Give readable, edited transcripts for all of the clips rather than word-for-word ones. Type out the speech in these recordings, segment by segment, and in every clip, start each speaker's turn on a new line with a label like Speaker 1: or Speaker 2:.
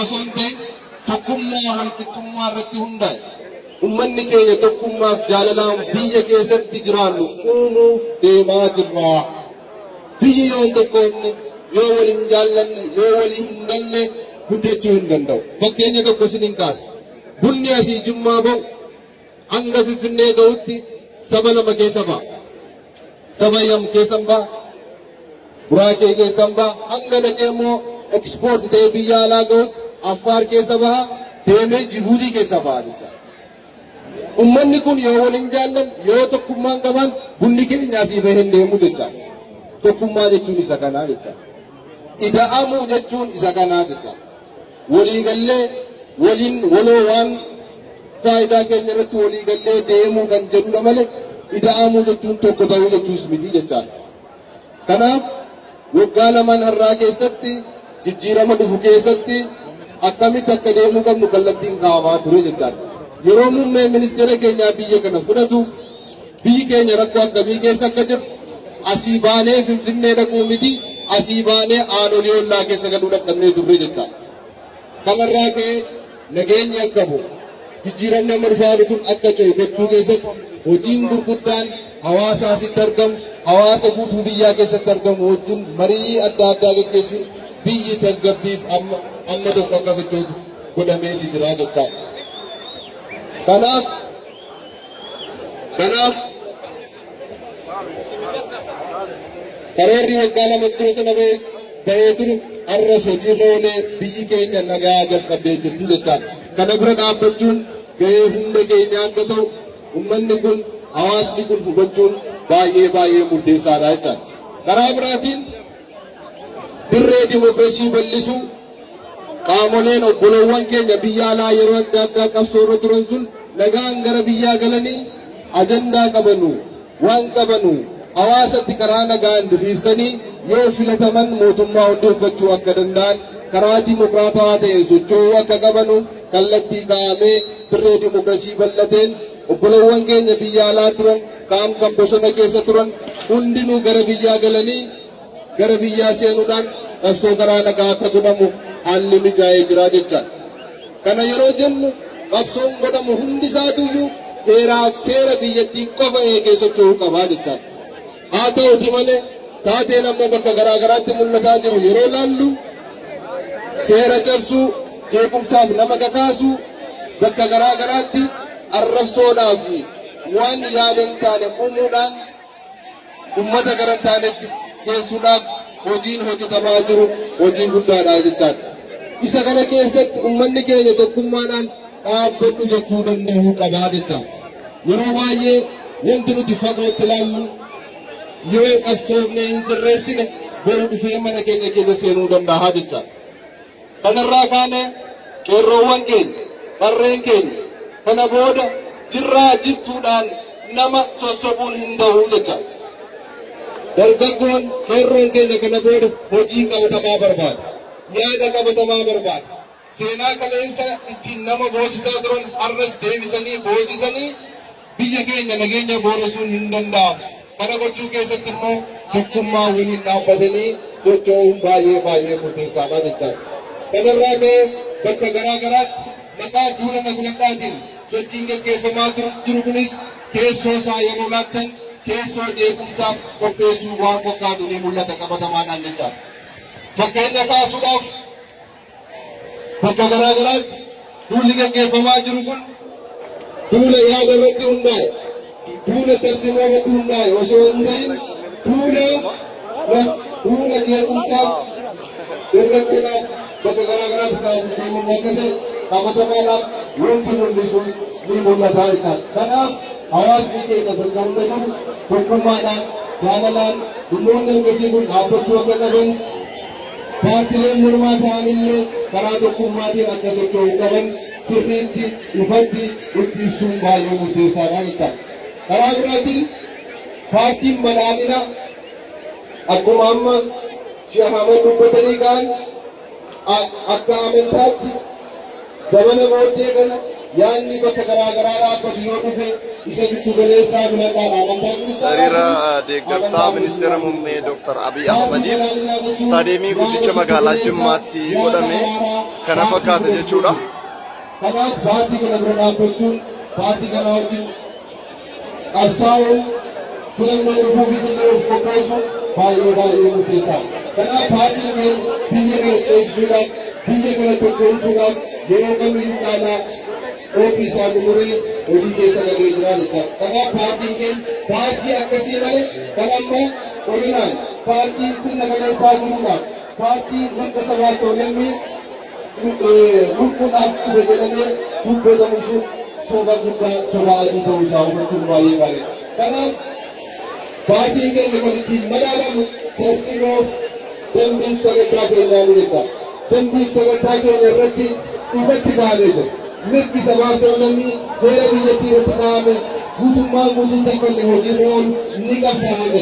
Speaker 1: osonte tokkummaa walqixxummaa irratti hundaa'e ummanni keenya tokkummaaf jaalalaan biyya keessatti jiraannu uumuuf deemaa jirra. Biyyi yoo tokkoomne yoo waliin jaallanne yoo waliin hin galle guddachuu hin danda'u. Fakkeenya tokko isiniin kaasa. Bunni asii Jimmaa ba'u hanga Finfinnee ga'utti saba lama keessa ba'a. Saba Yam keessan ba'a. Buraakee keessan ba'a. Hanga dhaqee immoo ekspoort ta'ee biyya alaa ga'utti Affaar keessa ba'a. Deemee Jibuutii keessa ba'a jecha. Ummanni kun yoo waliin jaallan yoo tokkummaan qaban bunni keenya asii bahee hin deemu jecha. Tokkummaa jechuun isa kanaa jecha. Ida'amuu jechuun isa kanaa jecha. Waliigallee waliin waloo waan faayidaa keenya irratti waliigallee deemuu kan jedhudha malee ida'amuu jechuun tokko ta'uu jechuus miti jechaadha. Kanaaf waggaa lamaan har'aa keessatti jijjiirama dhufu keessatti akkamitti akka deemuu qabnu kallattiin kaa'amaa ture jechaadha. Yeroo muummee ministeera keenyaa biyya kana fudhatu biyyi keenya rakkoo akkamii keessa akka jiru asii baanee Finfinnee dhaquu miti asii baanee aanolii ollaa keessa galuu dhaqqabnee turre jechaadha. Kanarraa ka'ee nageenyi akka bu'u jijjiiramni amma dhufaa kun akka ta'e gochuu keessatti hojiin gurguddaan hawaasa asitti argamu hawaasa guutuu biyyaa keessatti argamu wajjin marii adda addaa gaggeessuun biyyi tasgabbiif amma tokko akka sochootu godhamee jira jechaadha. Kanaaf karoorri waggaa lama dura sana bahee ture har'as hojiirra oolee biyyi keenya nagaa jalqabdee jirti jechaadha. Kana bira dhaabbachuun gahee hunda keenya akka ta'u ummanni kun hawaasni kun hubachuun baay'ee murteessaadha jechaadha. Karaa biraatiin dirree dimookiraasii bal'isuu qaamoleen obbolowwan keenya biyya alaa yeroo adda addaa qabsoo irra turan sun nagaan gara biyyaa galanii ajandaa qabanu waan qabanu hawaasatti karaa nagaan diriirsanii yoo filataman mootummaa hundeeffachuu akka danda'an karaa dimookiraatawaa ta'een socho'uu akka qabanu kallattii kaa'amee dirree dimookiraasii bal'ateen obbolowwan keenya biyya alaa turan kaan kan bosona keessa turan hundinuu gara biyyaa galanii gara biyyaa seenuudhaan qabsoo karaa nagaa akka godhamu haalli mijaa'ee jira jechaadha. Kana yeroo jennu qabsoon godhamu hundi isaatuyyuu heeraaf seera biyyattii qofa eegee socho'uu qabaa jechaadha. Haa ta'uuti malee taateen amma bakka garaa garaatti mul'ataa jiru yeroo laallu seera cabsuu jeequmsaaf nama kakaasuu bakka garaa garaatti arrabsoodhaa fi waan yaada hin taane uumuudhaan ummata gara hin taanetti geessuudhaaf hojiin hojjetamaa jiru hojii guddaadha jechaadha. Isa kana keessatti ummanni keenya tokkummaadhaan dhaabbatu jechuu danda'uu qabaa jechaadha. Yeroo baay'ee wanti nuti fagootti ilaallu yoo qabsoofne hin sirreessine boru dhufee mana keenya keessa seenuu danda'a jechaadha. Kanarraa kaane qeerroowwan keenya qarreen keenya kana booda jirraa jirtuudhaan nama sossobuun hin ta'uu jechaadha. Dargaggoon qeerroon keenya kana booda hojii qabatamaa barbaada. Yaada qabatamaa barbaada. Seenaa kaleessa ittiin nama boosisaa turan har'as deebisanii boosisanii biyya keenya nageenya boorisuun hin danda'amu. Kana gochuu keessatti immoo tokkummaa waliin dhaabbatanii socho'uun baay'ee murteessaadha jechaadha. Kanarraa ka'ee bakka garaa garaatti maqaa duula nageenyaatiin sochiin gaggeeffamaa jiru kunis keessoo isaa yeroo laattan keessoo jeequmsaaf qopheessuu waan fakkaatu ni mul'ata qabatamaadhaan jechaadha. Fakkeenya kaasuudhaaf bakka garaa garaatti duulli gaggeeffamaa jiru kun duula yaada irratti hundaa'e duula tarsiimoo irratti hundaa'e osoo hin ta'in duula jeequmsaaf dargaggoodhaaf bakka garaa garaatti taasifamuu akka ta'e qabatamaadhaan wanti mul'isuun ni mul'ata jechaadha. Kanaaf hawaasni keenya bakka hunda jiru tokkummaadhaan jaalalaan dhimmoonni akkasii kun dhaabbachuu akka qaban paartileen mormaa ta'anillee karaa tokkummaatiin akka socho'uu qaban sirriitti ifatti itti ibsuun baay'ee murteessaadha jechaadha. Karaa biraatiin paartiin badhaadhina akkuma amma Sheikh Ahmad dubbatanii ka'an akka amantaatti zamana booddee kana yaadni bakka garaa garaa dhaabbatu yoo dhufe
Speaker 2: hiriira deeggarsaa ministeera muummee Dr. Abiy Ahmediif istaadiyeemii guddicha magaalaa Jimmaatti godhame kana fakkaata jechuudha.
Speaker 1: Kanaaf paartii kana bira dhaabbachuun paartii kana wajjin qabsaa'uun filannoo dhufuufis illee of qopheessuun baay'ee murteessaadha. Kanaaf paartiin biyya kana ceesisuudhaaf biyya kana tokkoomsuudhaaf yeroo kamiyyuu caalaa ofii isaa gumuree hojii keessa galee jira jechuudha. Kanaaf paartiin keenya paartii akkasii malee kan amma qolinaan paartii sirna kana isaa guutuudhaaf paartii mirga sabaa toolemii mukkuudhaaf dhufe jedhamee dubbatamu sun soba guddaa soba adii ta'uu isaa hubachuun baay'ee gaariidha. Kanaaf paartiin keenya kan ittiin madaalamu tarsiimoof dambiif sagantaa keenyaa ni jecha. Dambiif sagantaa keenya irratti ifatti kaa'amee jira. Mirgi sabaa toolemii heera biyyattii irratti kaa'ame guutummaan guutuutti akka hojiirra oolu ni qabsaa'ame.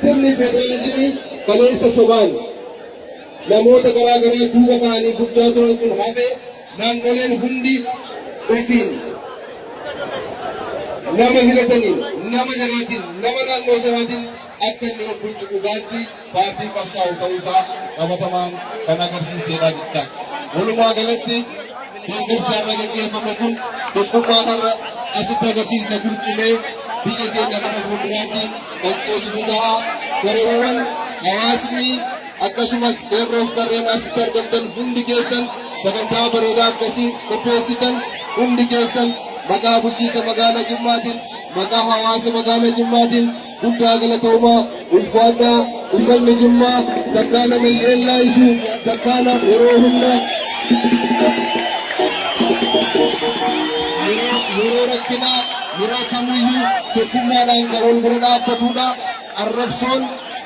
Speaker 1: Sirni federalizimii kaleessa sobaan namoota garaagaraa duuba ka'anii bulchaa turan sun hafee naannoleen hundi ofiin nama filataniin nama jaraatiin nama naannoo sanaatiin akka inni of bulchu dhugaatti paartii qabsaa'u ta'uusaa qabatamaan kan agarsiisedha jechuudha. Walumaa galatti deeggarsa irra gaggeeffame kun tokkummaan irra asitti agarsiisne kun cimee biyya keenya gara fuulduraatti kan ceesisu ta'a. Gareewwan hawaasni akkasumas qeerroof qarreen asitti argamtan hundi keessan sagantaa bareedaa akkasii qopheessitan hundi keessan maqaa bulchiinsa magaalaa Jimmaatiin maqaa hawaasa magaalaa Jimmaatiin guddaa galatoomaa ulfaadhaa uummanni Jimmaa takkaa nama yeellaa isuu takkaa yeroo hunda yeroo rakkinaa yeroo kamiyyuu tokkummaadhaan garoon bira dhaabbatudha. Arrabsoon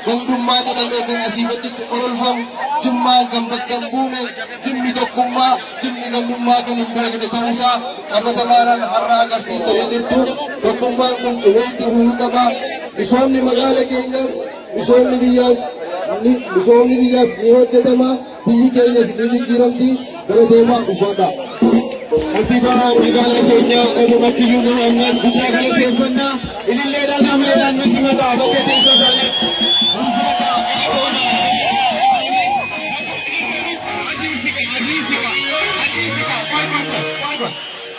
Speaker 1: gandummaa jedhamee kan asii achitti qorolfamu Jimmaan kan bakka hin buune Jimmi tokkummaa Jimmi gandummaa kan hin beekne ta'uusaa qabatamaadhaan har'a agarsiisanii jirtu. Tokkummaan kun cimee jiruu qaba. Misoomni magaalaa keenyaas misoomni biyyaas ni hojjetama. Biyyi keenyas ni jijjiiramti. Galatoomaa uffadha. Kantiibaa magaalaa keenyaa Obbo Kiyyuu Muhammad guddaa galateeffannaa. Ililleedhaan amareedhaan nu simataa bakka keessa isaanii.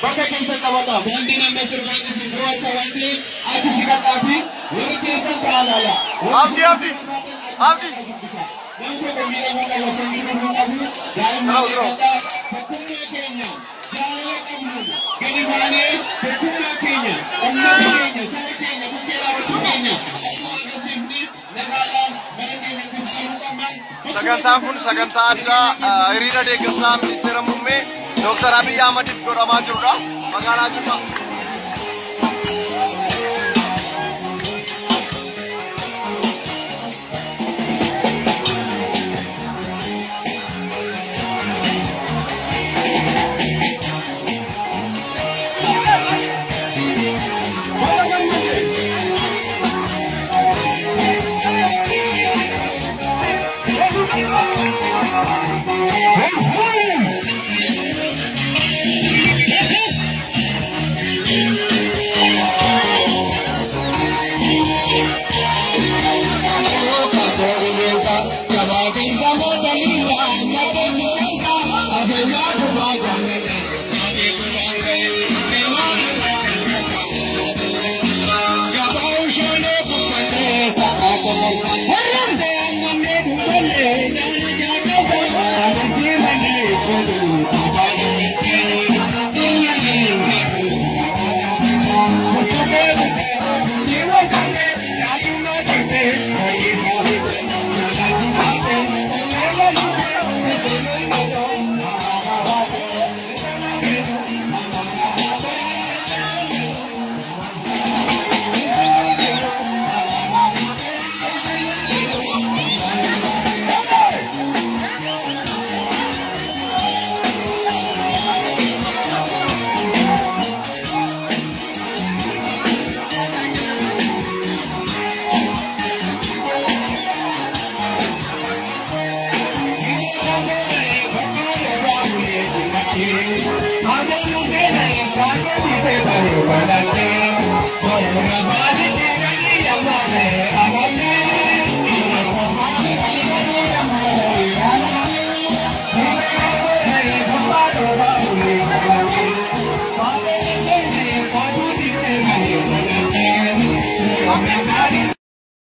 Speaker 1: Bakka keessa qabataa boondiin amma sirbaatti simboo sabaatti ati siqataa fi warri keessa taa'aala. Abdi. Namni komiidha muka lafaan jiru qabu daa'imman tokkummaa keenya jaalala qabnu gadi baanee tokkummaa keenya ummata keenya saba keenya bukkee dhaabachuu keenya
Speaker 2: sagantaan kun sagantaa addaa hiriira deeggarsaa ministeera muummee Dr. Abiy Ahmediif godhamaa jirudha magaalaa Jimmaa.